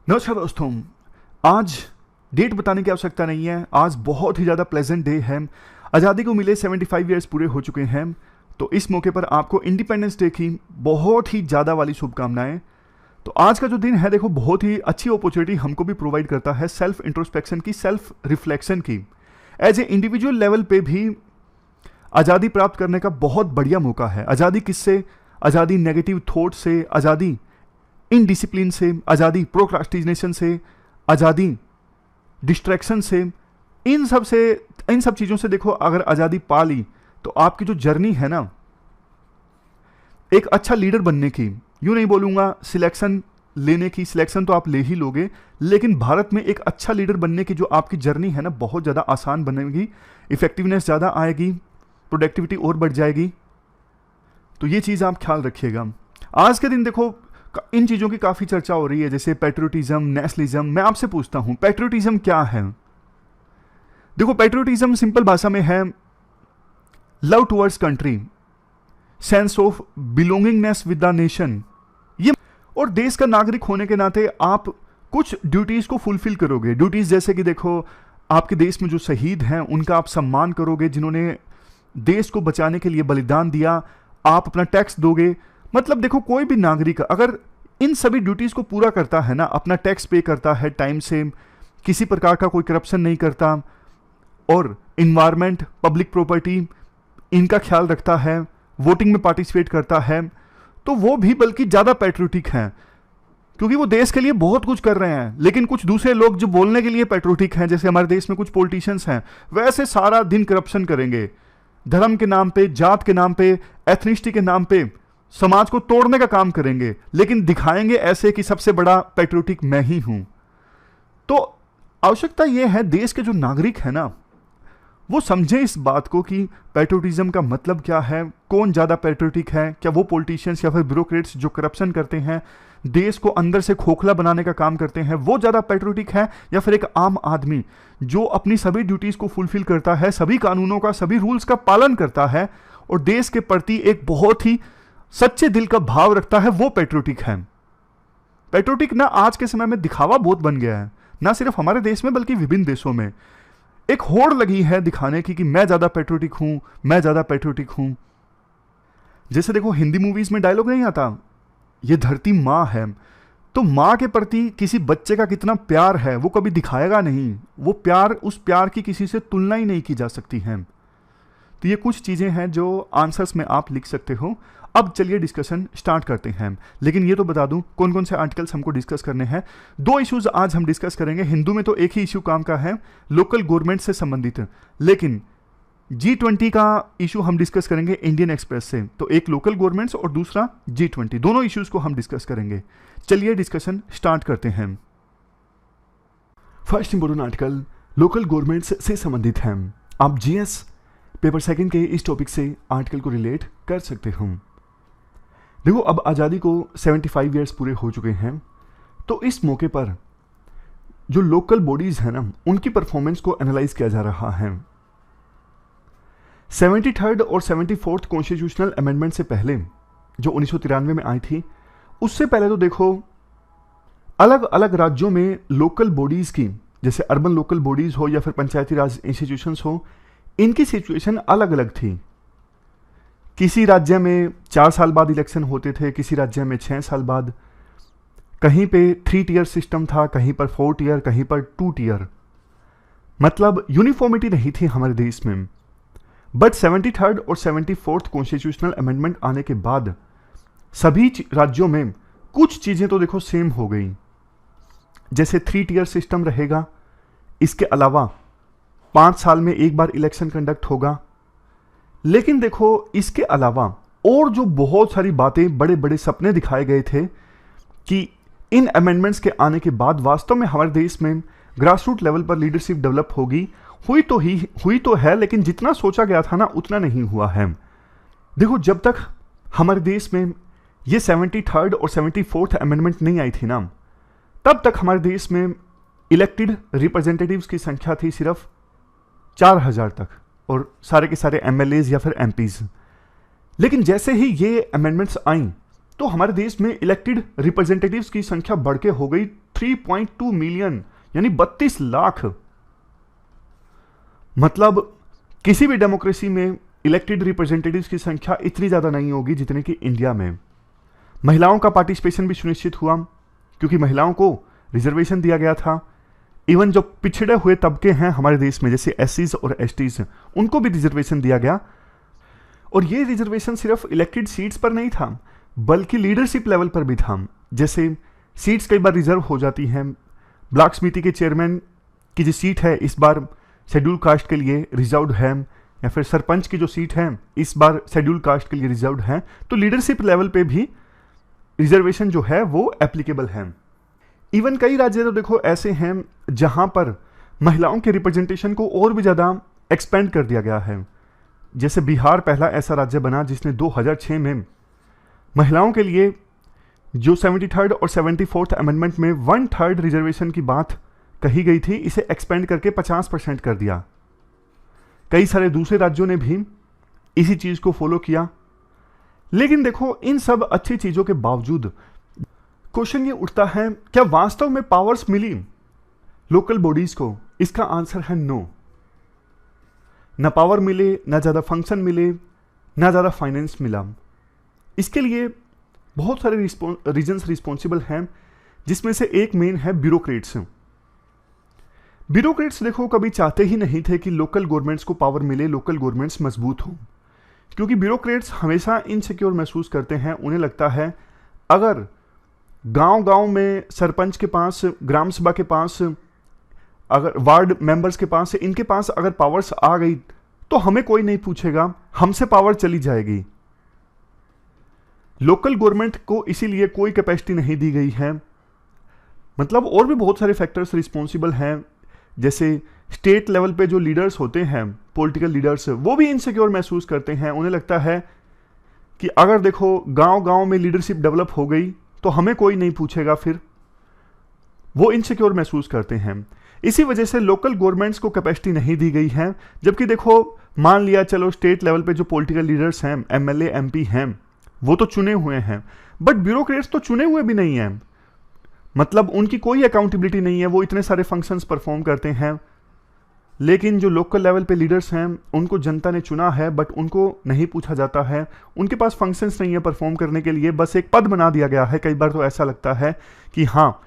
नमस्कार दोस्तों। आज डेट बताने की आवश्यकता नहीं है। आज बहुत ही ज़्यादा प्लेजेंट डे है। आज़ादी को मिले 75 ईयर्स पूरे हो चुके हैं। तो इस मौके पर आपको इंडिपेंडेंस डे की बहुत ही ज़्यादा वाली शुभकामनाएं। तो आज का जो दिन है देखो, बहुत ही अच्छी अपॉर्चुनिटी हमको भी प्रोवाइड करता है सेल्फ इंट्रोस्पेक्शन की, सेल्फ रिफ्लेक्शन की। एज ए इंडिविजुअल लेवल पे भी आज़ादी प्राप्त करने का बहुत बढ़िया मौका है। आज़ादी किससे? आज़ादी नेगेटिव थॉट से, आज़ादी इनडिसिप्लिन से, आज़ादी प्रोक्रास्टिनेशन से, आज़ादी डिस्ट्रैक्शन से, इन सब चीज़ों से देखो अगर आज़ादी पा ली तो आपकी जो जर्नी है ना एक अच्छा लीडर बनने की, यूँ नहीं बोलूँगा सिलेक्शन लेने की, सिलेक्शन तो आप ले ही लोगे, लेकिन भारत में एक अच्छा लीडर बनने की जो आपकी जर्नी है ना बहुत ज़्यादा आसान बनेगी, इफेक्टिवनेस ज़्यादा आएगी, प्रोडक्टिविटी और बढ़ जाएगी। तो ये चीज़ आप ख्याल रखिएगा। आज के दिन देखो इन चीज़ों की काफ़ी चर्चा हो रही है, जैसे पैट्रियोटिज्म, नेशनलिज्म। मैं आपसे पूछता हूँ पैट्रियोटिज्म क्या है? देखो पैट्रियोटिज्म सिंपल भाषा में है love towards country, sense of belongingness with the nation. ये और देश का नागरिक होने के नाते आप कुछ ड्यूटीज़ को फुलफिल करोगे। ड्यूटीज़ जैसे कि देखो आपके देश में जो शहीद हैं उनका आप सम्मान करोगे, जिन्होंने देश को बचाने के लिए बलिदान दिया। आप अपना टैक्स दोगे। मतलब देखो कोई भी नागरिक अगर इन सभी ड्यूटीज़ को पूरा करता है ना, अपना टैक्स पे करता है टाइम से, किसी प्रकार का कोई करप्शन नहीं करता और इन्वायरमेंट, पब्लिक प्रॉपर्टी इनका ख्याल रखता है, वोटिंग में पार्टिसिपेट करता है, तो वो भी बल्कि ज़्यादा पैट्रियोटिक हैं, क्योंकि वो देश के लिए बहुत कुछ कर रहे हैं। लेकिन कुछ दूसरे लोग जो बोलने के लिए पैट्रियोटिक हैं, जैसे हमारे देश में कुछ पॉलिटिशियंस हैं, वैसे सारा दिन करप्शन करेंगे, धर्म के नाम पे, जात के नाम पे, एथनिसिटी के नाम पे समाज को तोड़ने का काम करेंगे, लेकिन दिखाएंगे ऐसे कि सबसे बड़ा पैट्रियोटिक मैं ही हूं। तो आवश्यकता यह है देश के जो नागरिक है ना वो समझे इस बात को कि पैट्रियोटिज्म का मतलब क्या है, कौन ज़्यादा पैट्रियोटिक है, क्या वो पॉलिटिशियंस या फिर ब्यूरोक्रेट्स जो करप्शन करते हैं, देश को अंदर से खोखला बनाने का काम करते हैं, वो ज़्यादा पैट्रियोटिक है, या फिर एक आम आदमी जो अपनी सभी ड्यूटीज़ को फुलफिल करता है, सभी कानूनों का, सभी रूल्स का पालन करता है और देश के प्रति एक बहुत ही सच्चे दिल का भाव रखता है, वो पैट्रियोटिक है। पैट्रियोटिक ना आज के समय में दिखावा बहुत बन गया है, ना सिर्फ हमारे देश में बल्कि विभिन्न देशों में एक होड़ लगी है दिखाने की कि मैं ज़्यादा पैट्रियोटिक हूं, मैं ज़्यादा पैट्रियोटिक हूं। जैसे देखो हिंदी मूवीज़ में डायलॉग नहीं आता, ये धरती माँ है, तो माँ के प्रति किसी बच्चे का कितना प्यार है वो कभी दिखाएगा नहीं। वो प्यार, उस प्यार की किसी से तुलना ही नहीं की जा सकती है। तो ये कुछ चीज़ें हैं जो आंसर्स में आप लिख सकते हो। अब चलिए डिस्कशन स्टार्ट करते हैं, लेकिन ये तो बता दूं कौन कौन से आर्टिकल्स हमको डिस्कस करने हैं। दो इश्यूज आज हम डिस्कस करेंगे। हिंदू में तो एक ही इश्यू काम का है, लोकल गवर्नमेंट से संबंधित, लेकिन G20 का इशू हम डिस्कस करेंगे इंडियन एक्सप्रेस से। तो एक लोकल गवर्नमेंट्स और दूसरा G20, दोनों इश्यूज को हम डिस्कस करेंगे। चलिए डिस्कशन स्टार्ट करते हैं। First important article local governments से संबंधित है। आप GS पेपर सेकंड के इस टॉपिक से आर्टिकल को रिलेट कर सकते हो। देखो अब आज़ादी को 75 ईयर्स पूरे हो चुके हैं, तो इस मौके पर जो लोकल बॉडीज़ हैं ना उनकी परफॉर्मेंस को एनालाइज किया जा रहा है। 73rd और 74th कॉन्स्टिट्यूशनल अमेंडमेंट से पहले जो 1993 में आई थी, उससे पहले तो देखो अलग अलग राज्यों में लोकल बॉडीज़ की, जैसे अर्बन लोकल बॉडीज़ हो या फिर पंचायती राज इंस्टीट्यूशंस हो, इनकी सिचुएशन अलग अलग थी। किसी राज्य में 4 साल बाद इलेक्शन होते थे, किसी राज्य में 6 साल बाद, कहीं पे 3 टियर सिस्टम था, कहीं पर 4 टियर, कहीं पर 2 टियर। मतलब यूनिफॉर्मिटी नहीं थी हमारे देश में। बट 73rd और 74th कॉन्स्टिट्यूशनल अमेंडमेंट आने के बाद सभी राज्यों में कुछ चीज़ें तो देखो सेम हो गई। जैसे 3 टियर सिस्टम रहेगा, इसके अलावा 5 साल में एक बार इलेक्शन कंडक्ट होगा। लेकिन देखो इसके अलावा और जो बहुत सारी बातें, बड़े बड़े सपने दिखाए गए थे कि इन अमेंडमेंट्स के आने के बाद वास्तव में हमारे देश में ग्रासरूट लेवल पर लीडरशिप डेवलप होगी, हुई तो है, लेकिन जितना सोचा गया था ना उतना नहीं हुआ है। देखो जब तक हमारे देश में ये 73rd और 74th अमेंडमेंट नहीं आई थी ना, तब तक हमारे देश में इलेक्टेड रिप्रेजेंटेटिव्स की संख्या थी सिर्फ 4000 तक, और सारे के सारे MLAs या फिर MPs। लेकिन जैसे ही ये अमेंडमेंट्स आई तो हमारे देश में इलेक्टेड रिप्रेजेंटेटिव्स की संख्या बढ़ के हो गई 3.2 मिलियन, यानी 32 लाख। मतलब किसी भी डेमोक्रेसी में इलेक्टेड रिप्रेजेंटेटिव्स की संख्या इतनी ज़्यादा नहीं होगी जितने कि इंडिया में। महिलाओं का पार्टिसिपेशन भी सुनिश्चित हुआ, क्योंकि महिलाओं को रिजर्वेशन दिया गया था। इवन जो पिछड़े हुए तबके हैं हमारे देश में, जैसे एससीज और एसटीज, उनको भी रिजर्वेशन दिया गया। और ये रिजर्वेशन सिर्फ इलेक्टेड सीट्स पर नहीं था, बल्कि लीडरशिप लेवल पर भी था। जैसे सीट्स कई बार रिजर्व हो जाती हैं। ब्लॉक समिति के चेयरमैन की जो सीट है इस बार शेड्यूल कास्ट के लिए रिजर्व्ड है, या फिर सरपंच की जो सीट है इस बार शेड्यूल कास्ट के लिए रिजर्व्ड है। तो लीडरशिप लेवल पे भी रिजर्वेशन जो है वो एप्लीकेबल है। इवन कई राज्य तो देखो ऐसे हैं जहां पर महिलाओं के रिप्रेजेंटेशन को और भी ज़्यादा एक्सपेंड कर दिया गया है। जैसे बिहार पहला ऐसा राज्य बना जिसने 2006 में महिलाओं के लिए जो 73rd और 74th अमेंडमेंट में 1/3 रिजर्वेशन की बात कही गई थी, इसे एक्सपेंड करके 50% कर दिया। कई सारे दूसरे राज्यों ने भी इसी चीज़ को फॉलो किया। लेकिन देखो, इन सब अच्छी चीज़ों के बावजूद क्वेश्चन ये उठता है, क्या वास्तव में पावर्स मिली लोकल बॉडीज को? इसका आंसर है नो। ना पावर मिले, ना ज़्यादा फंक्शन मिले, ना ज़्यादा फाइनेंस मिला। इसके लिए बहुत सारे रीजंस रिस्पॉन्सिबल हैं, जिसमें से एक मेन है ब्यूरोक्रेट्स। ब्यूरोक्रेट्स देखो कभी चाहते ही नहीं थे कि लोकल गवर्नमेंट्स को पावर मिले, लोकल गवर्नमेंट्स मजबूत हों, क्योंकि ब्यूरोक्रेट्स हमेशा इनसिक्योर महसूस करते हैं। उन्हें लगता है अगर गांव-गांव में सरपंच के पास, ग्राम सभा के पास, अगर वार्ड मेंबर्स के पास, इनके पास अगर पावर्स आ गई तो हमें कोई नहीं पूछेगा, हमसे पावर चली जाएगी। लोकल गवर्नमेंट को इसीलिए कोई कैपेसिटी नहीं दी गई है। मतलब और भी बहुत सारे फैक्टर्स रिस्पॉन्सिबल हैं, जैसे स्टेट लेवल पे जो लीडर्स होते हैं, पॉलिटिकल लीडर्स, वो भी इनसिक्योर महसूस करते हैं। उन्हें लगता है कि अगर देखो गांव-गांव में लीडरशिप डेवलप हो गई तो हमें कोई नहीं पूछेगा, फिर वो इनसिक्योर महसूस करते हैं। इसी वजह से लोकल गवर्नमेंट्स को कैपेसिटी नहीं दी गई है। जबकि देखो, मान लिया चलो स्टेट लेवल पे जो पॉलिटिकल लीडर्स हैं, एमएलए एमपी हैं, वो तो चुने हुए हैं, बट ब्यूरोक्रेट्स तो चुने हुए भी नहीं हैं। मतलब उनकी कोई अकाउंटेबिलिटी नहीं है, वो इतने सारे फंक्शंस परफॉर्म करते हैं। लेकिन जो लोकल लेवल पे लीडर्स हैं उनको जनता ने चुना है, बट उनको नहीं पूछा जाता है। उनके पास फंक्शंस नहीं है परफॉर्म करने के लिए, बस एक पद बना दिया गया है। कई बार तो ऐसा लगता है कि हाँ,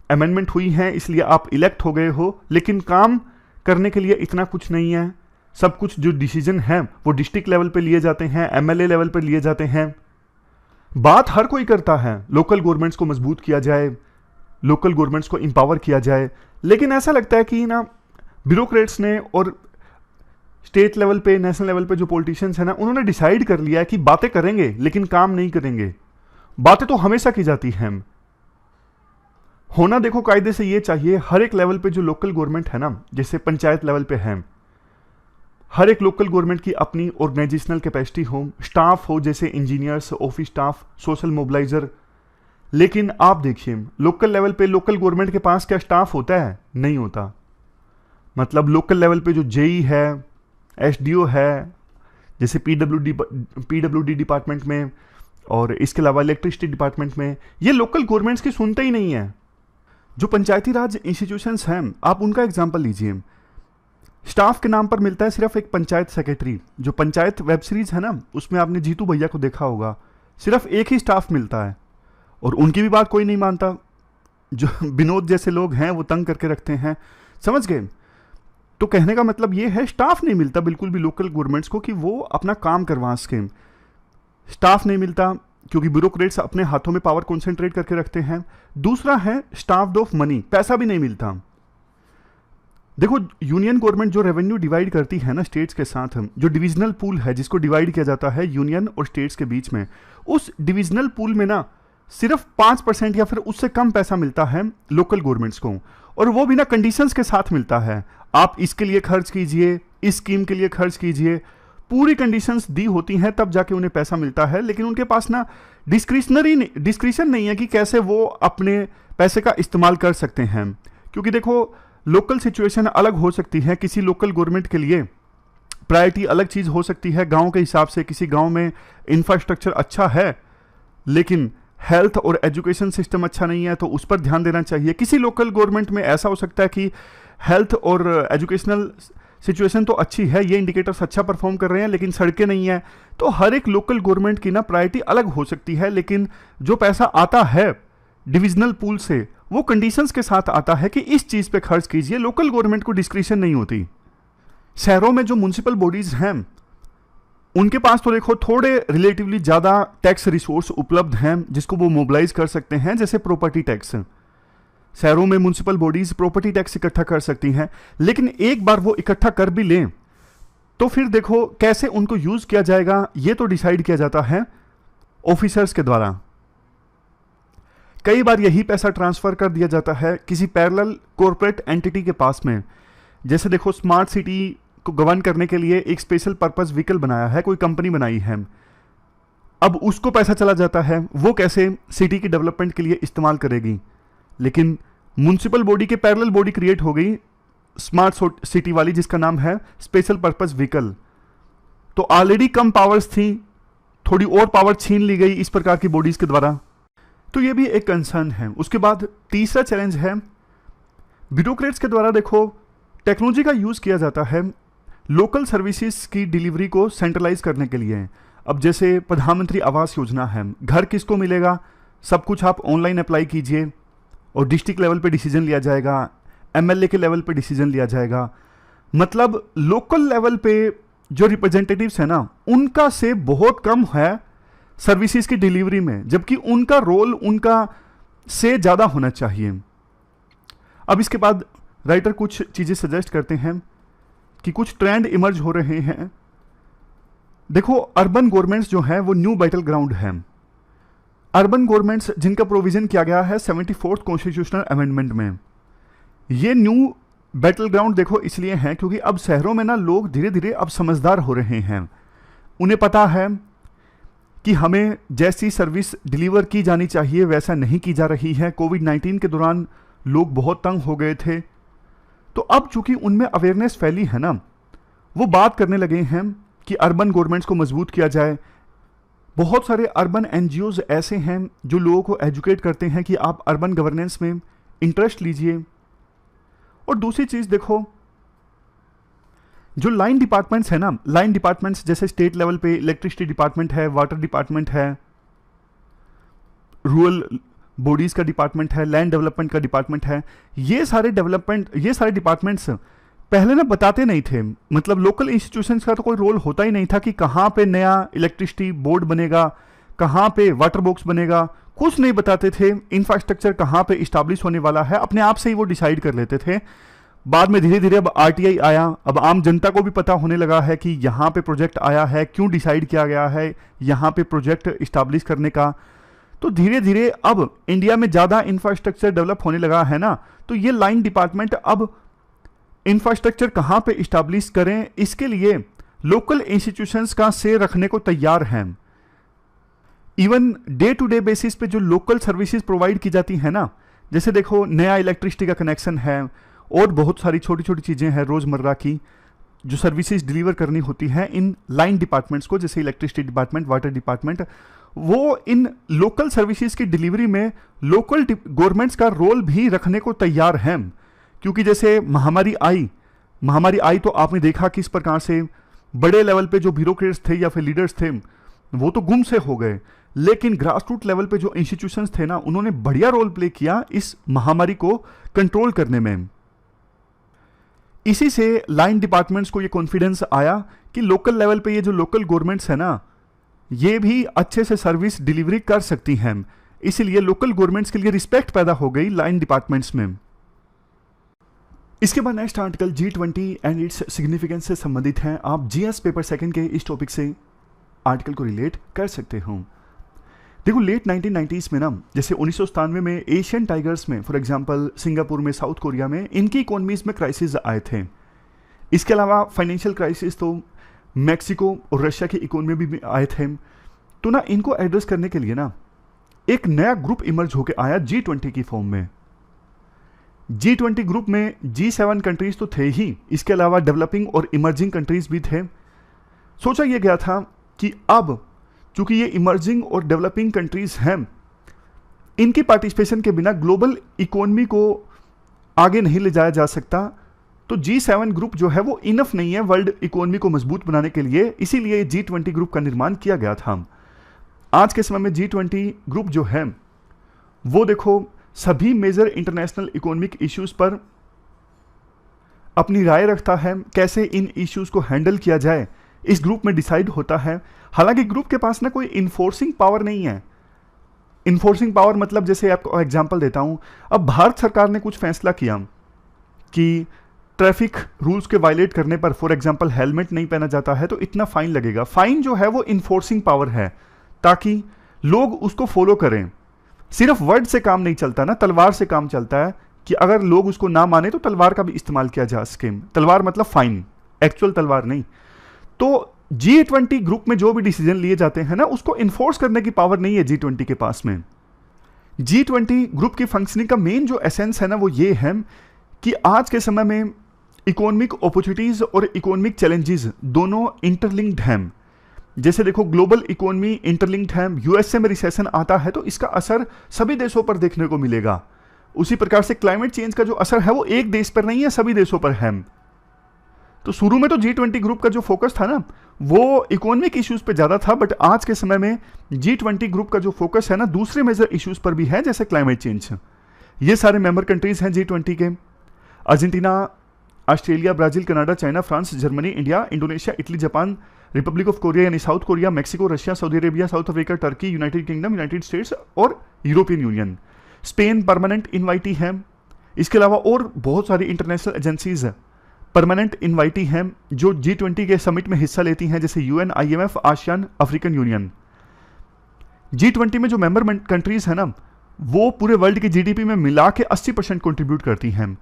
अमेंडमेंट हुई है इसलिए आप इलेक्ट हो गए हो, लेकिन काम करने के लिए इतना कुछ नहीं है। सब कुछ जो डिसीजन है वो डिस्ट्रिक्ट लेवल पे लिए जाते हैं, एमएलए लेवल पे लिए जाते हैं। बात हर कोई करता है, लोकल गवर्नमेंट्स को मजबूत किया जाए, लोकल गवर्नमेंट्स को एम्पावर किया जाए, लेकिन ऐसा लगता है कि ना ब्यूरोक्रेट्स ने और स्टेट लेवल पे, नेशनल लेवल पे जो पॉलिटिशियंस हैं ना, उन्होंने डिसाइड कर लिया है कि बातें करेंगे लेकिन काम नहीं करेंगे। बातें तो हमेशा की जाती हैं। होना देखो कायदे से ये चाहिए, हर एक लेवल पे जो लोकल गवर्नमेंट है ना, जैसे पंचायत लेवल पे है, हर एक लोकल गवर्नमेंट की अपनी ऑर्गेनाइजेशनल कैपेसिटी हो, स्टाफ हो, जैसे engineers, office staff, social mobiliser. लेकिन आप देखिए लोकल लेवल पे लोकल गवर्नमेंट के पास क्या स्टाफ होता है? नहीं होता। मतलब लोकल लेवल पे जो जेई है, एसडीओ है, जैसे पीडब्ल्यूडी डिपार्टमेंट में, और इसके अलावा इलेक्ट्रिसिटी डिपार्टमेंट में, ये लोकल गवर्नमेंट्स की सुनते ही नहीं है। जो पंचायती राज इंस्टीट्यूशंस हैं, आप उनका एग्जांपल लीजिए। स्टाफ के नाम पर मिलता है सिर्फ एक पंचायत सेक्रेटरी। जो पंचायत वेब सीरीज है ना, उसमें आपने जीतू भैया को देखा होगा, सिर्फ एक ही स्टाफ मिलता है और उनकी भी बात कोई नहीं मानता। जो विनोद जैसे लोग हैं वो तंग करके रखते हैं, समझ गए? तो कहने का मतलब ये है, स्टाफ नहीं मिलता बिल्कुल भी लोकल गवर्नमेंट्स को कि वो अपना काम करवा सकें। स्टाफ नहीं मिलता क्योंकि ब्यूरोक्रेट्स अपने हाथों में पावर कॉन्सेंट्रेट करके रखते हैं। दूसरा है स्टाफ्ड ऑफ मनी, पैसा भी नहीं मिलता। देखो, यूनियन गवर्नमेंट जो रेवेन्यू डिवाइड करती है ना स्टेट्स के साथ, जो डिविजनल पूल है जिसको डिवाइड किया जाता है यूनियन और स्टेट्स के बीच में, उस डिविजनल पूल में ना सिर्फ 5% या फिर उससे कम पैसा मिलता है लोकल गवर्नमेंट्स को, और वो भी ना कंडीशंस के साथ मिलता है। आप इसके लिए खर्च कीजिए, इस स्कीम के लिए खर्च कीजिए, पूरी कंडीशंस दी होती हैं, तब जाके उन्हें पैसा मिलता है। लेकिन उनके पास ना डिस्क्रिशन नहीं है कि कैसे वो अपने पैसे का इस्तेमाल कर सकते हैं। क्योंकि देखो, लोकल सिचुएशन अलग हो सकती है। किसी लोकल गवर्नमेंट के लिए प्रायोरिटी अलग चीज़ हो सकती है गांव के हिसाब से। किसी गांव में इंफ्रास्ट्रक्चर अच्छा है लेकिन हेल्थ और एजुकेशन सिस्टम अच्छा नहीं है तो उस पर ध्यान देना चाहिए। किसी लोकल गवर्नमेंट में ऐसा हो सकता है कि हेल्थ और एजुकेशनल सिचुएशन तो अच्छी है, ये इंडिकेटर्स अच्छा परफॉर्म कर रहे हैं, लेकिन सड़कें नहीं है। तो हर एक लोकल गवर्नमेंट की ना प्रायोरिटी अलग हो सकती है, लेकिन जो पैसा आता है डिविजनल पूल से वो कंडीशंस के साथ आता है कि इस चीज़ पे खर्च कीजिए। लोकल गवर्नमेंट को डिस्क्रिशन नहीं होती। शहरों में जो म्युनिसिपल बॉडीज हैं उनके पास तो देखो थोड़े रिलेटिवली ज़्यादा टैक्स रिसोर्स उपलब्ध हैं जिसको वो मोबिलाइज कर सकते हैं, जैसे प्रॉपर्टी टैक्स। शहरों में म्युनिसिपल बॉडीज प्रॉपर्टी टैक्स इकट्ठा कर सकती हैं, लेकिन एक बार वो इकट्ठा कर भी लें तो फिर देखो कैसे उनको यूज किया जाएगा ये तो डिसाइड किया जाता है ऑफिसर्स के द्वारा। कई बार यही पैसा ट्रांसफर कर दिया जाता है किसी पैरेलल कॉर्पोरेट एंटिटी के पास में। जैसे देखो स्मार्ट सिटी को गवर्न करने के लिए एक स्पेशल पर्पस व्हीकल बनाया है, कोई कंपनी बनाई है, अब उसको पैसा चला जाता है, वो कैसे सिटी की डेवलपमेंट के लिए इस्तेमाल करेगी। लेकिन म्युनिसिपल बॉडी के पैरेलल बॉडी क्रिएट हो गई स्मार्ट सिटी वाली, जिसका नाम है स्पेशल पर्पस व्हीकल। तो ऑलरेडी कम पावर्स थी, थोड़ी और पावर छीन ली गई इस प्रकार की बॉडीज के द्वारा, तो ये भी एक कंसर्न है। उसके बाद तीसरा चैलेंज है ब्यूरोक्रेट्स के द्वारा देखो टेक्नोलॉजी का यूज किया जाता है लोकल सर्विसेज की डिलीवरी को सेंट्रलाइज करने के लिए। अब जैसे प्रधानमंत्री आवास योजना है, घर किसको मिलेगा, सब कुछ आप ऑनलाइन अप्लाई कीजिए और डिस्ट्रिक्ट लेवल पे डिसीजन लिया जाएगा, एमएलए के लेवल पे डिसीजन लिया जाएगा। मतलब लोकल लेवल पे जो रिप्रेजेंटेटिव्स है ना उनका से बहुत कम है सर्विसेज की डिलीवरी में, जबकि उनका रोल उनका से ज़्यादा होना चाहिए। अब इसके बाद राइटर कुछ चीज़ें सजेस्ट करते हैं कि कुछ ट्रेंड इमर्ज हो रहे हैं। देखो अर्बन गवर्नमेंट्स जो हैं वो न्यू बैटल ग्राउंड हैं। अर्बन गवर्नमेंट्स जिनका प्रोविजन किया गया है 74th कॉन्स्टिट्यूशनल अमेंडमेंट में, ये न्यू बैटल ग्राउंड देखो इसलिए हैं क्योंकि अब शहरों में ना लोग धीरे धीरे अब समझदार हो रहे हैं। उन्हें पता है कि हमें जैसी सर्विस डिलीवर की जानी चाहिए वैसा नहीं की जा रही है। कोविड-19 के दौरान लोग बहुत तंग हो गए थे, तो अब चूंकि उनमें अवेयरनेस फैली है ना, वो बात करने लगे हैं कि अर्बन गवर्नमेंट्स को मजबूत किया जाए। बहुत सारे अर्बन एनजीओज ऐसे हैं जो लोगों को एजुकेट करते हैं कि आप अर्बन गवर्नेंस में इंटरेस्ट लीजिए। और दूसरी चीज देखो, जो लाइन डिपार्टमेंट्स है ना, लाइन डिपार्टमेंट्स जैसे स्टेट लेवल पे इलेक्ट्रिसिटी डिपार्टमेंट है, वाटर डिपार्टमेंट है, रूरल बॉडीज का डिपार्टमेंट है, लैंड डेवलपमेंट का डिपार्टमेंट है, ये सारे डिपार्टमेंट्स पहले ना बताते नहीं थे। मतलब लोकल इंस्टीट्यूशंस का तो कोई रोल होता ही नहीं था कि कहाँ पे नया इलेक्ट्रिसिटी बोर्ड बनेगा, कहाँ पे वाटर बॉक्स बनेगा, कुछ नहीं बताते थे। इंफ्रास्ट्रक्चर कहाँ पे इस्टेब्लिश होने वाला है अपने आप से ही वो डिसाइड कर लेते थे। बाद में धीरे धीरे अब आरटीआई आया, अब आम जनता को भी पता होने लगा है कि यहाँ पे प्रोजेक्ट आया है, क्यों डिसाइड किया गया है यहाँ पे प्रोजेक्ट इस्टेब्लिश करने का। तो धीरे धीरे अब इंडिया में ज़्यादा इंफ्रास्ट्रक्चर डेवलप होने लगा है ना, तो ये लाइन डिपार्टमेंट अब इंफ्रास्ट्रक्चर कहाँ पे इस्टेब्लिश करें इसके लिए लोकल इंस्टीट्यूशंस का से रखने को तैयार हैं। Even day to day basis पे जो लोकल सर्विसेज प्रोवाइड की जाती है ना, जैसे देखो नया इलेक्ट्रिसिटी का कनेक्शन है और बहुत सारी छोटी छोटी चीज़ें हैं रोज़मर्रा की जो सर्विसेज डिलीवर करनी होती हैं इन लाइन डिपार्टमेंट्स को, जैसे इलेक्ट्रिसिटी डिपार्टमेंट, वाटर डिपार्टमेंट, वो इन लोकल सर्विसेज की डिलीवरी में लोकल गवर्नमेंट्स का रोल भी रखने को तैयार हैं। क्योंकि जैसे महामारी आई तो आपने देखा किस प्रकार से बड़े लेवल पे जो ब्यूरोक्रेट्स थे या फिर लीडर्स थे वो तो गुम से हो गए, लेकिन ग्रास रूट लेवल पे जो इंस्टीट्यूशंस थे ना उन्होंने बढ़िया रोल प्ले किया इस महामारी को कंट्रोल करने में। इसी से लाइन डिपार्टमेंट्स को ये कॉन्फिडेंस आया कि लोकल लेवल पे ये जो लोकल गवर्नमेंट्स है ना ये भी अच्छे से सर्विस डिलीवरी कर सकती हैं। इसीलिए लोकल गवर्नमेंट्स के लिए रिस्पेक्ट पैदा हो गई लाइन डिपार्टमेंट्स में। इसके बाद next article G20 and its significance से संबंधित है। आप जीएस पेपर सेकंड के इस टॉपिक से आर्टिकल को रिलेट कर सकते हो। देखो लेट 1990s में ना, जैसे 1997 में एशियन टाइगर्स में फॉर एग्जांपल सिंगापुर में, साउथ कोरिया में, इनकी इकोनॉमीज में क्राइसिस आए थे। इसके अलावा फाइनेंशियल क्राइसिस तो मैक्सिको और रशिया की इकोनॉमी भी आए थे। तो ना इनको एड्रेस करने के लिए ना एक नया ग्रुप इमर्ज होकर आया G20 की फॉर्म में। G20 ग्रुप में G7 कंट्रीज तो थे ही, इसके अलावा डेवलपिंग और इमर्जिंग कंट्रीज भी थे। सोचा यह गया था कि अब चूंकि ये इमर्जिंग और डेवलपिंग कंट्रीज हैं इनकी पार्टिसिपेशन के बिना ग्लोबल इकोनॉमी को आगे नहीं ले जाया जा सकता। तो G7 ग्रुप जो है वो इनफ नहीं है वर्ल्ड इकोनॉमी को मजबूत बनाने के लिए, इसीलिए G20 ग्रुप का निर्माण किया गया था। आज के समय में G20 ग्रुप जो है वो देखो सभी मेजर इंटरनेशनल इकोनॉमिक इश्यूज पर अपनी राय रखता है, कैसे इन इश्यूज को हैंडल किया जाए इस ग्रुप में डिसाइड होता है। हालांकि ग्रुप के पास ना कोई इन्फोर्सिंग पावर नहीं है। इन्फोर्सिंग पावर मतलब जैसे आपको एग्जांपल देता हूं, अब भारत सरकार ने कुछ फैसला किया कि ट्रैफिक रूल्स के वायलेट करने पर फॉर एग्जांपल हेलमेट नहीं पहना जाता है तो इतना फाइन लगेगा। फाइन जो है वो इन्फोर्सिंग पावर है ताकि लोग उसको फॉलो करें। सिर्फ वर्ड से काम नहीं चलता ना, तलवार से काम चलता है कि अगर लोग उसको ना माने तो तलवार का भी इस्तेमाल किया जा सके। तलवार मतलब फाइन, एक्चुअल तलवार नहीं। तो G20 ग्रुप में जो भी डिसीजन लिए जाते हैं ना उसको इन्फोर्स करने की पावर नहीं है G20 के पास में। G20 ग्रुप की फंक्शनिंग का मेन जो एसेंस है ना वो ये है कि आज के समय में इकोनॉमिक अपॉर्चुनिटीज और इकोनॉमिक चैलेंजेस दोनों इंटरलिंक्ड हैं। जैसे देखो ग्लोबल इकोनॉमी इंटरलिंक्ड है, यूएसए में रिसेशन आता है तो इसका असर सभी देशों पर देखने को मिलेगा। उसी प्रकार से क्लाइमेट चेंज का जो असर है वो एक देश पर नहीं है, सभी देशों पर है। तो शुरू में तो G20 ग्रुप का जो फोकस था ना वो इकोनॉमिक इश्यूज पे ज्यादा था, बट आज के समय में G20 ग्रुप का जो फोकस है ना दूसरे मेजर इश्यूज पर भी है, जैसे क्लाइमेट चेंज। ये सारे मेंबर कंट्रीज हैं G20 के, Argentina, Australia, Brazil, Canada, China, France, Germany, India, Indonesia, Italy, Japan, Republic of Korea यानी South Korea, Mexico, Russia, Saudi Arabia, South Africa, Turkey, United Kingdom, United States और European Union. Spain permanent invitee है। इसके अलावा और बहुत सारी international agencies permanent invitee हैं जो G20 के समिट में हिस्सा लेती हैं, जैसे UN, IMF, ASEAN, African union. G20 में जो मेंबर कंट्रीज है ना वो पूरे वर्ल्ड की GDP में मिला के 80% कंट्रीब्यूट करती हैं।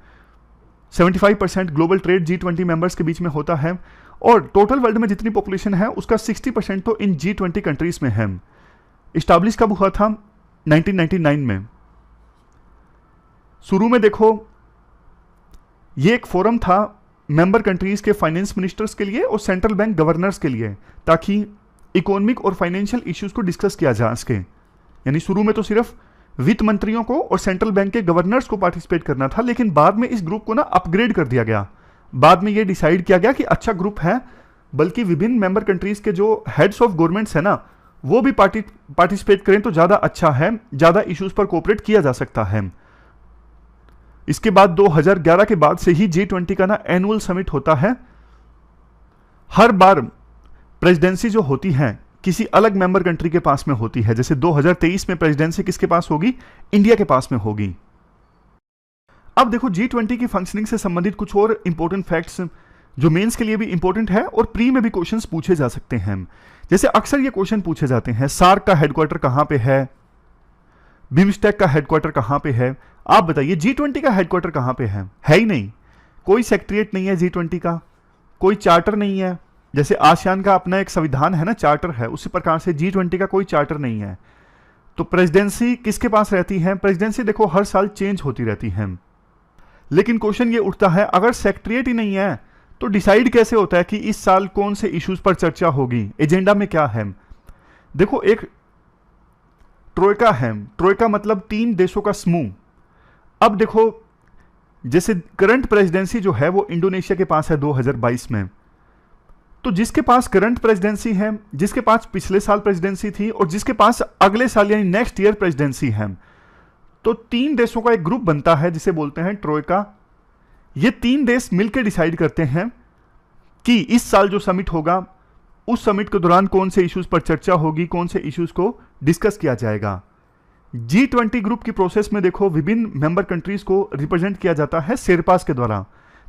75% ग्लोबल ट्रेड G20 मेंबर्स के बीच में होता है और टोटल वर्ल्ड में जितनी पॉपुलेशन है उसका 60% तो इन G20 कंट्रीज में है। इस्टेब्लिश कब हुआ था? 1999 में। शुरू में देखो ये एक फोरम था मेंबर कंट्रीज के फाइनेंस मिनिस्टर्स के लिए और सेंट्रल बैंक गवर्नर्स के लिए, ताकि इकोनॉमिक और फाइनेंशियल इश्यूज को डिस्कस किया जा सके। यानी शुरू में तो सिर्फ वित्त मंत्रियों को और सेंट्रल बैंक के गवर्नर्स को पार्टिसिपेट करना था, लेकिन बाद में इस ग्रुप को ना अपग्रेड कर दिया गया। बाद में ये डिसाइड किया गया कि अच्छा ग्रुप है, बल्कि विभिन्न मेंबर कंट्रीज के जो हेड्स ऑफ गवर्नमेंट्स है ना वो भी पार्टिसिपेट करें तो ज्यादा अच्छा है, ज्यादा इश्यूज पर कोऑपरेट किया जा सकता है। इसके बाद 2011 के बाद से ही G20 का ना एनुअल समिट होता है। हर बार प्रेसिडेंसी जो होती है किसी अलग मेंबर कंट्री के पास में होती है। जैसे 2023 में प्रेसिडेंसी किसके पास होगी? इंडिया के पास में होगी। अब देखो G20 की फंक्शनिंग से संबंधित कुछ और इंपॉर्टेंट फैक्ट्स जो मेंस के लिए भी इंपॉर्टेंट है और प्री में भी क्वेश्चंस पूछे जा सकते हैं। जैसे अक्सर ये क्वेश्चन पूछे जाते हैं, सार्क का हेडक्वार्टर कहां पे है, बिम्स्टेक का हेडक्वार्टर कहां पे है। आप बताइए G20 का हेडक्वार्टर कहां पे है ही नहीं, कोई सेक्रेटरीट नहीं है G20 का, कोई चार्टर नहीं है। जैसे आसियान का अपना एक संविधान है ना, चार्टर है, उसी प्रकार से G20 का कोई चार्टर नहीं है। तो प्रेसिडेंसी किसके पास रहती है? प्रेसिडेंसी देखो हर साल चेंज होती रहती है, लेकिन क्वेश्चन ये उठता है अगर सेक्रेटरीट ही नहीं है तो डिसाइड कैसे होता है कि इस साल कौन से इश्यूज पर चर्चा होगी, एजेंडा में क्या है। देखो एक ट्रोइका है, ट्रोइका मतलब 3 देशों का समूह। अब देखो जैसे करंट प्रेसिडेंसी जो है वो इंडोनेशिया के पास है 2022 में, तो जिसके पास करंट प्रेसिडेंसी है, जिसके पास पिछले साल प्रेसिडेंसी थी और जिसके पास अगले साल यानी नेक्स्ट ईयर प्रेसिडेंसी है, तो 3 देशों का एक ग्रुप बनता है जिसे बोलते हैं ट्रोइका। ये 3 देश मिलकर डिसाइड करते हैं कि इस साल जो समिट होगा उस समिट के दौरान कौन से इश्यूज पर चर्चा होगी, कौन से इश्यूज को डिस्कस किया जाएगा। G20 ग्रुप की प्रोसेस में देखो विभिन्न मेंबर कंट्रीज को रिप्रेजेंट किया जाता है शेरपास के द्वारा।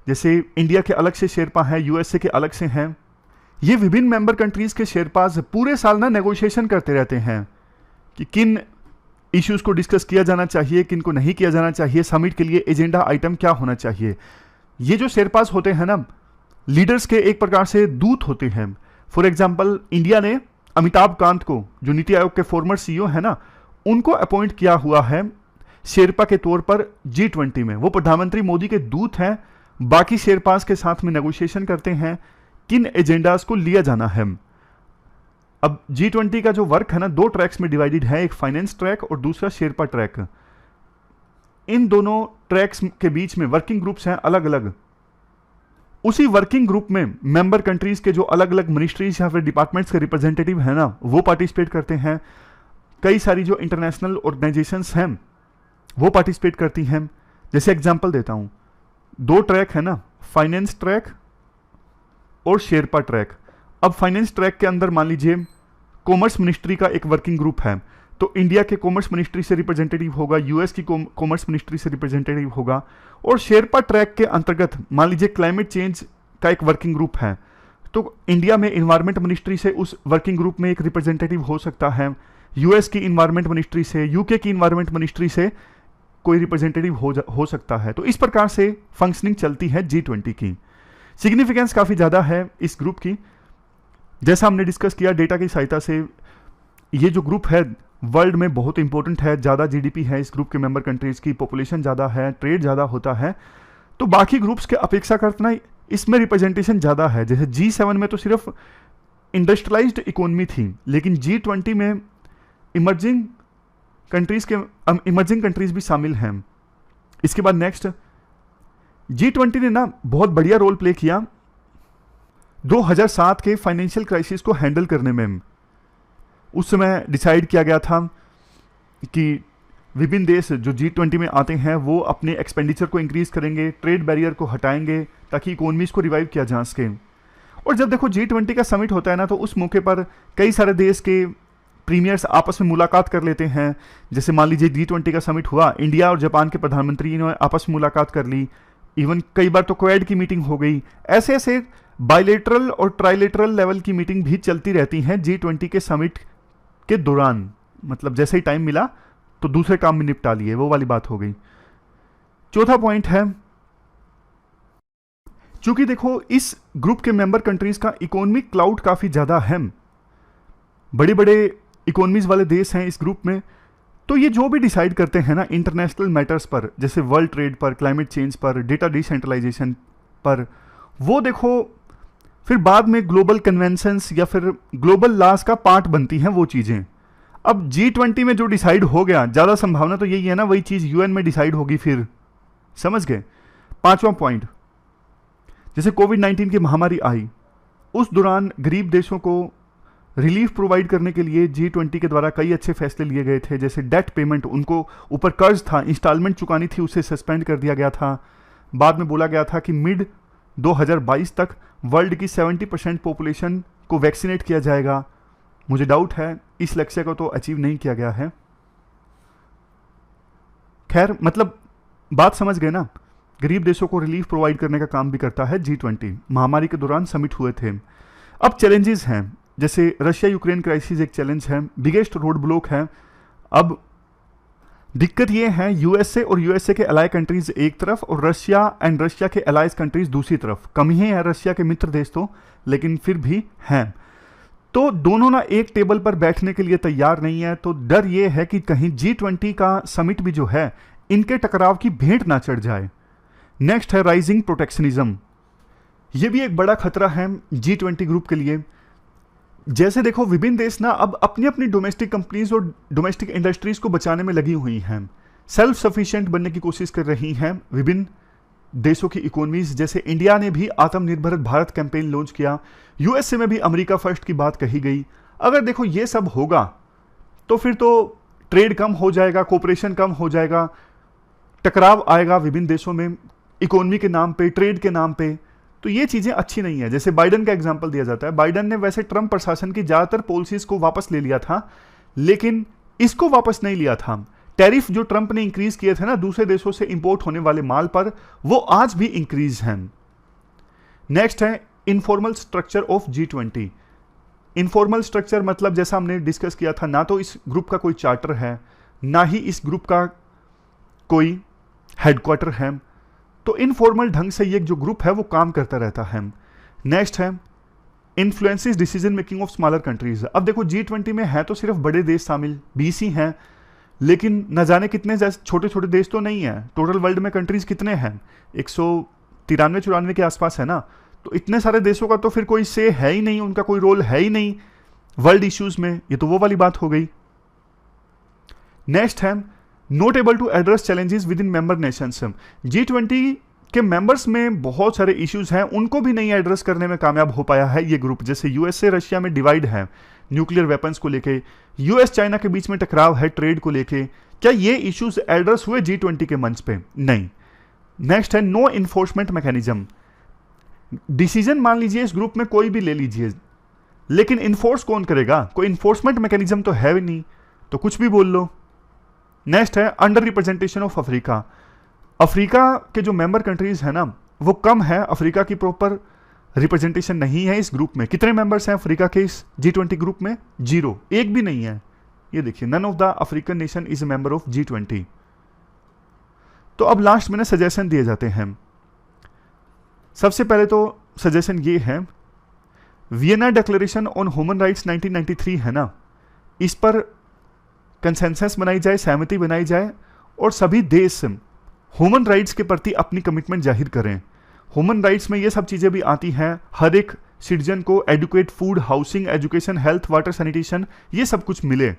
जैसे इंडिया के अलग से शेरपा हैं, यूएसए के अलग से हैं। ये विभिन्न मेंबर कंट्रीज के शेरपास पूरे साल ना नेगोशिएशन करते रहते हैं कि किन इश्यूज को डिस्कस किया जाना चाहिए, किन को नहीं किया जाना चाहिए, समिट के लिए एजेंडा आइटम क्या होना चाहिए। ये जो शेरपास होते हैं ना लीडर्स के एक प्रकार से दूत होते हैं। फॉर एग्जाम्पल इंडिया ने अमिताभ कांत को, जो नीति आयोग के फॉर्मर सीईओ है ना, उनको अपॉइंट किया हुआ है शेरपा के तौर पर G20 में। वो प्रधानमंत्री मोदी के दूत हैं, बाकी शेरपास के साथ में नेगोशिएशन करते हैं किन एजेंडास को लिया जाना है। अब G20 का जो वर्क है ना, 2 ट्रैक्स में डिवाइडेड है, एक फाइनेंस ट्रैक और दूसरा शेरपा ट्रैक। इन दोनों ट्रैक्स के बीच में वर्किंग ग्रुप्स हैं अलग अलग। उसी वर्किंग ग्रुप में मेंबर कंट्रीज के जो अलग अलग मिनिस्ट्रीज या फिर डिपार्टमेंट्स के रिप्रेजेंटेटिव है ना, वो पार्टिसिपेट करते हैं। कई सारी जो इंटरनेशनल ऑर्गेनाइजेशंस हैं वो पार्टिसिपेट करती हैं। जैसे एग्जांपल देता हूं, 2 ट्रैक है ना, फाइनेंस ट्रैक और शेरपा ट्रैक। अब फाइनेंस ट्रैक के अंदर मान लीजिए कॉमर्स मिनिस्ट्री का एक वर्किंग ग्रुप है, तो इंडिया के कॉमर्स मिनिस्ट्री से रिप्रेजेंटेटिव होगा, यूएस की कॉमर्स मिनिस्ट्री से रिप्रेजेंटेटिव होगा। और शेरपा ट्रैक के अंतर्गत मान लीजिए क्लाइमेट चेंज का एक वर्किंग ग्रुप है, तो इंडिया में इन्वायरमेंट मिनिस्ट्री से उस वर्किंग ग्रुप में एक रिप्रेजेंटेटिव हो सकता है, यूएस की इन्वायरमेंट मिनिस्ट्री से, यूके की इन्वायरमेंट मिनिस्ट्री से कोई रिप्रेजेंटेटिव हो सकता है। तो इस प्रकार से फंक्शनिंग चलती है G20 की। सिग्निफिकेंस काफ़ी ज़्यादा है इस ग्रुप की। जैसा हमने डिस्कस किया, डेटा की सहायता से ये जो ग्रुप है वर्ल्ड में बहुत इंपॉर्टेंट है, ज़्यादा जीडीपी है इस ग्रुप के मेंबर कंट्रीज़ की, पॉपुलेशन ज़्यादा है, ट्रेड ज़्यादा होता है, तो बाकी ग्रुप्स के अपेक्षा करना इसमें रिप्रेजेंटेशन ज़्यादा है। जैसे G7 में तो सिर्फ इंडस्ट्रियलाइज्ड इकोनॉमी थी, लेकिन G20 में इमर्जिंग कंट्रीज भी शामिल हैं। इसके बाद नेक्स्ट, G20 ने ना बहुत बढ़िया रोल प्ले किया 2007 के फाइनेंशियल क्राइसिस को हैंडल करने में। उस समय डिसाइड किया गया था कि विभिन्न देश जो G20 में आते हैं वो अपने एक्सपेंडिचर को इंक्रीज करेंगे, ट्रेड बैरियर को हटाएंगे ताकि इकोनॉमीज को रिवाइव किया जा सके। और जब देखो G20 का समिट होता है ना, तो उस मौके पर कई सारे देश के प्रीमियर्स आपस में मुलाकात कर लेते हैं। जैसे मान लीजिए G20 का समिट हुआ, इंडिया और जापान के प्रधानमंत्री ने आपस में मुलाकात कर ली, इवन कई बार तो क्वाड की मीटिंग हो गई। ऐसे ऐसे बायलेटरल और ट्राइलेटरल लेवल की मीटिंग भी चलती रहती हैं G20 के समिट के दौरान। मतलब जैसे ही टाइम मिला तो दूसरे काम में निपटा लिए, वो वाली बात हो गई। चौथा पॉइंट है, चूंकि देखो इस ग्रुप के मेंबर कंट्रीज का इकोनॉमिक क्लाउड काफी ज्यादा है, बड़े बड़े इकोनॉमीज वाले देश हैं इस ग्रुप में, तो ये जो भी डिसाइड करते हैं ना इंटरनेशनल मैटर्स पर, जैसे वर्ल्ड ट्रेड पर, क्लाइमेट चेंज पर, डेटा डिसेंट्रलाइजेशन पर, वो देखो फिर बाद में ग्लोबल कन्वेंशंस या फिर ग्लोबल लॉज का पार्ट बनती हैं वो चीज़ें। अब G20 में जो डिसाइड हो गया, ज़्यादा संभावना तो यही है ना वही चीज़ UN में डिसाइड होगी फिर, समझ गए। पांचवा पॉइंट, जैसे कोविड-19 की महामारी आई, उस दौरान गरीब देशों को रिलीफ प्रोवाइड करने के लिए G20 के द्वारा कई अच्छे फैसले लिए गए थे। जैसे डेट पेमेंट, उनको ऊपर कर्ज था, इंस्टॉलमेंट चुकानी थी, उसे सस्पेंड कर दिया गया था। बाद में बोला गया था कि मिड 2022 तक वर्ल्ड की 70% पॉपुलेशन को वैक्सीनेट किया जाएगा। मुझे डाउट है इस लक्ष्य को तो अचीव नहीं किया गया है। खैर, मतलब बात समझ गए ना, गरीब देशों को रिलीफ प्रोवाइड करने का काम भी करता है G20। महामारी के दौरान समिट हुए थे। अब चैलेंजेस हैं, जैसे रशिया यूक्रेन क्राइसिस एक चैलेंज है, बिगेस्ट रोड ब्लॉक है। अब दिक्कत ये है, यूएसए और यूएसए के अलाइ कंट्रीज एक तरफ और रशिया के अलाइज कंट्रीज दूसरी तरफ। कम ही है रशिया के मित्र देश तो, लेकिन फिर भी हैं। तो दोनों ना एक टेबल पर बैठने के लिए तैयार नहीं है। तो डर ये है कि कहीं G20 का समिट भी जो है इनके टकराव की भेंट ना चढ़ जाए। नेक्स्ट है राइजिंग प्रोटेक्शनिज्म। ये भी एक बड़ा खतरा है G20 ग्रुप के लिए। जैसे देखो विभिन्न देश ना अब अपनी अपनी डोमेस्टिक कंपनीज और डोमेस्टिक इंडस्ट्रीज को बचाने में लगी हुई हैं, सेल्फ सफिशिएंट बनने की कोशिश कर रही हैं विभिन्न देशों की इकोनॉमीज। जैसे इंडिया ने भी आत्मनिर्भर भारत कैंपेन लॉन्च किया, यूएसए में भी अमेरिका फर्स्ट की बात कही गई। अगर देखो ये सब होगा तो फिर तो ट्रेड कम हो जाएगा, कोऑपरेशन कम हो जाएगा, टकराव आएगा विभिन्न देशों में इकोनॉमी के नाम पे, ट्रेड के नाम पे। तो ये चीजें अच्छी नहीं है। जैसे बाइडन का एग्जांपल दिया जाता है, बाइडन ने वैसे ट्रंप प्रशासन की ज्यादातर पॉलिसीज को वापस ले लिया था, लेकिन इसको वापस नहीं लिया था। टैरिफ जो ट्रंप ने इंक्रीज किए थे ना दूसरे देशों से इंपोर्ट होने वाले माल पर, वो आज भी इंक्रीज हैं। नेक्स्ट है informal structure of G20। Informal structure मतलब जैसा हमने डिस्कस किया था, ना तो इस ग्रुप का कोई चार्टर है, ना ही इस ग्रुप का कोई हेडक्वार्टर है। तो इनफॉर्मल ढंग से ये जो ग्रुप है वो काम करता रहता है। नेक्स्ट है influences decision making of smaller countries. अब देखो G20 में है तो सिर्फ बड़े देश शामिल, 20 ही हैं, लेकिन न जाने कितने छोटे छोटे देश तो नहीं है। टोटल वर्ल्ड में कंट्रीज कितने हैं, 193-94 के आसपास है ना। तो इतने सारे देशों का तो फिर कोई से है ही नहीं, उनका कोई रोल है ही नहीं वर्ल्ड इश्यूज में, ये तो वो वाली बात हो गई। नेक्स्ट है not able to address challenges within member nations. G20 के मेंबर्स में बहुत सारे इश्यूज हैं, उनको भी नहीं एड्रेस करने में कामयाब हो पाया है ये ग्रुप। जैसे यूएसए रशिया में डिवाइड है न्यूक्लियर वेपन्स को लेके, यूएस चाइना के बीच में टकराव है ट्रेड को लेके, क्या ये इश्यूज एड्रेस हुए G20 के मंच पे? नहीं। नेक्स्ट है नो इन्फोर्समेंट मैकेनिज्म। डिसीजन मान लीजिए इस ग्रुप में कोई भी ले लीजिए, लेकिन इन्फोर्स कौन करेगा? कोई इन्फोर्समेंट मैकेनिज्म तो है भी नहीं, तो कुछ भी बोल लो। नेक्स्ट है under representation of Africa. Africa के जो मेंबर कंट्रीज है ना वो कम है, अफ्रीका की प्रॉपर रिप्रेजेंटेशन नहीं है इस ग्रुप में। कितने मेंबर्स हैं अफ्रीका के इस G20 ग्रुप में? 0, एक भी नहीं है। ये देखिए, none of the African nation is a member of G20। तो अब लास्ट में ना सजेशन दिए जाते हैं। सबसे पहले तो सजेशन ये है, Vienna declaration on human rights 1993 है ना, इस पर कंसेंसस बनाई जाए, सहमति बनाई जाए और सभी देश ह्यूमन राइट्स के प्रति अपनी कमिटमेंट जाहिर करें। ह्यूमन राइट्स में ये सब चीज़ें भी आती हैं, हर एक सिटीजन को adequate food, housing, education, health, water, sanitation, ये सब कुछ मिले।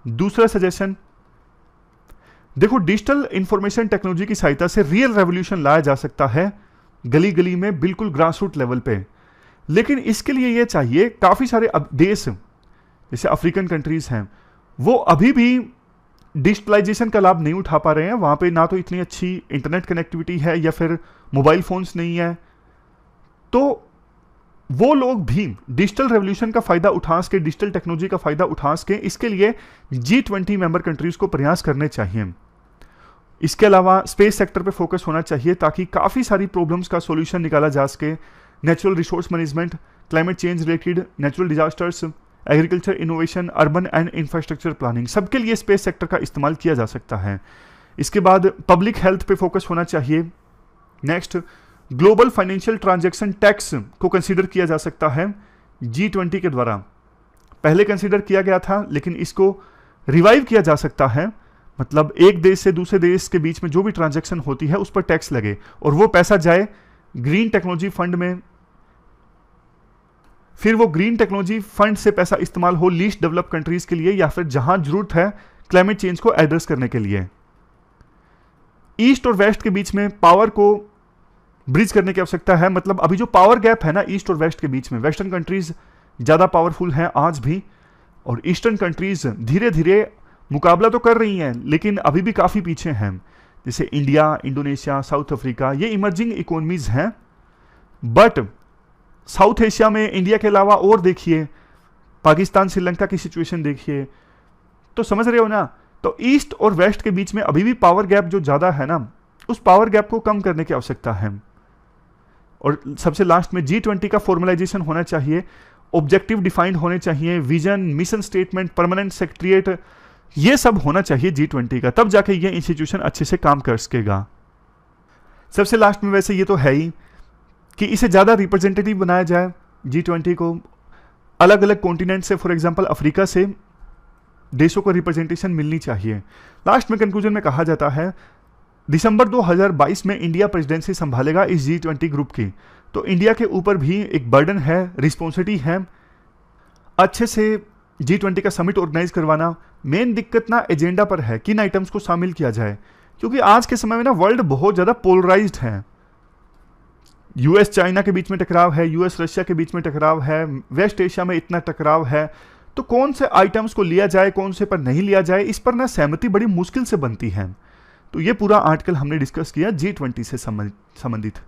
दूसरा सजेशन, देखो डिजिटल इंफॉर्मेशन टेक्नोलॉजी की सहायता से रियल रेवोल्यूशन लाया जा सकता है गली गली में, बिल्कुल ग्रास रूट लेवल पे। लेकिन इसके लिए ये चाहिए, काफ़ी सारे देश जैसे अफ्रीकन कंट्रीज हैं वो अभी भी डिजिटलाइजेशन का लाभ नहीं उठा पा रहे हैं। वहाँ पे ना तो इतनी अच्छी इंटरनेट कनेक्टिविटी है या फिर मोबाइल फोन्स नहीं है, तो वो लोग भी डिजिटल रेवोल्यूशन का फायदा उठा सके, डिजिटल टेक्नोलॉजी का फायदा उठा सके, इसके लिए G20 मेंबर कंट्रीज को प्रयास करने चाहिए। इसके अलावा स्पेस सेक्टर पे फोकस होना चाहिए ताकि काफ़ी सारी प्रॉब्लम्स का सॉल्यूशन निकाला जा सके। Natural resource management, climate change related, natural disasters, agriculture innovation, urban and infrastructure planning, सबके लिए स्पेस सेक्टर का इस्तेमाल किया जा सकता है। इसके बाद पब्लिक हेल्थ पे फोकस होना चाहिए। Next, global financial transaction tax को कंसीडर किया जा सकता है G20 के द्वारा। पहले कंसीडर किया गया था लेकिन इसको रिवाइव किया जा सकता है, मतलब एक देश से दूसरे देश के बीच में जो भी ट्रांजैक्शन होती है उस पर टैक्स लगे और वो पैसा जाए ग्रीन टेक्नोलॉजी फंड में, फिर वो ग्रीन टेक्नोलॉजी फंड से पैसा इस्तेमाल हो लीस्ट डेवलप कंट्रीज के लिए या फिर जहां जरूरत है क्लाइमेट चेंज को एड्रेस करने के लिए। ईस्ट और वेस्ट के बीच में पावर को ब्रिज करने की आवश्यकता है, मतलब अभी जो पावर गैप है ना ईस्ट और वेस्ट के बीच में, वेस्टर्न कंट्रीज ज़्यादा पावरफुल हैं आज भी और ईस्टर्न कंट्रीज धीरे धीरे मुकाबला तो कर रही हैं लेकिन अभी भी काफ़ी पीछे हैं। जैसे इंडिया, इंडोनेशिया, साउथ अफ्रीका, ये इमर्जिंग इकोनॉमीज हैं। बट साउथ एशिया में इंडिया के अलावा और देखिए, पाकिस्तान, श्रीलंका की सिचुएशन देखिए, तो समझ रहे हो ना। तो ईस्ट और वेस्ट के बीच में अभी भी पावर गैप जो ज़्यादा है ना, उस पावर गैप को कम करने की आवश्यकता है। और सबसे लास्ट में G20 का फॉर्मलाइजेशन होना चाहिए, ऑब्जेक्टिव डिफाइंड होने चाहिए, vision, mission statement, permanent secretariat, ये सब होना चाहिए G20 का, तब जाके ये इंस्टीट्यूशन अच्छे से काम कर सकेगा। सबसे लास्ट में वैसे ये तो है ही कि इसे ज़्यादा रिप्रेजेंटेटिव बनाया जाए G20 को, अलग अलग कॉन्टिनेंट से, फॉर एग्जांपल अफ्रीका से देशों को रिप्रेजेंटेशन मिलनी चाहिए। लास्ट में कंक्लूजन में कहा जाता है दिसंबर 2022 में इंडिया प्रेसिडेंसी संभालेगा इस G20 ग्रुप की, तो इंडिया के ऊपर भी एक बर्डन है, रिस्पॉन्सिबिलिटी है अच्छे से G20 का समिट ऑर्गेनाइज करवाना। मेन दिक्कत ना एजेंडा पर है, किन आइटम्स को शामिल किया जाए, क्योंकि आज के समय में ना वर्ल्ड बहुत ज़्यादा पोलराइज्ड है। यूएस चाइना के बीच में टकराव है, यूएस रशिया के बीच में टकराव है, वेस्ट एशिया में इतना टकराव है, तो कौन से आइटम्स को लिया जाए, कौन से पर नहीं लिया जाए, इस पर ना सहमति बड़ी मुश्किल से बनती है। तो ये पूरा आर्टिकल हमने डिस्कस किया G20 से संबंधित।